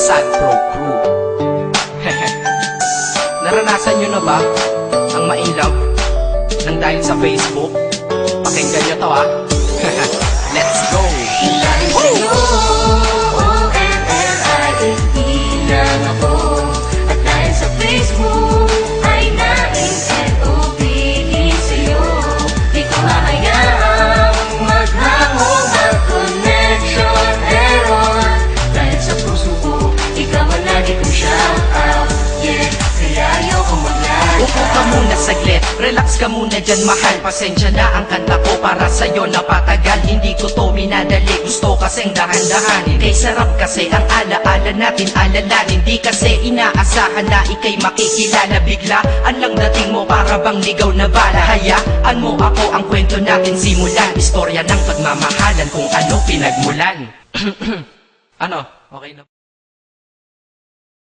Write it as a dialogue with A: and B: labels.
A: Sad Pro Crew. Naranasan nyo na ba ang ma-inlove nang dahil sa Facebook? Pakinggan nyo to Let's go!
B: Dahil sa'yo, O-N-L-I-F-E lang ako. At dahil sa Facebook ay na-N-L-O-V-E sa'yo. Di ko hahayaang maghangong ang connection error. Dahil sa puso ko, ikaw ang lagi kong shout out. Yeah, kaya ayoko mag-lag.
A: Upo ka muna saglit, relax ka muna dyan mahal. Pasensya na ang kanta ko para sa'yo napatagal. Hindi ko to minadali, gusto kasing dahan-dahan. Kay sarap kasi ang alaala natin alalanin. Di kasi inaasahan na ikay makikilala. Biglaan lang dating mo para bang ligaw na bala. Hayaan mo ako ang kwento natin simulan. Istorya ng pagmamahalan kung ano pinagmulan. Ano? Okay na?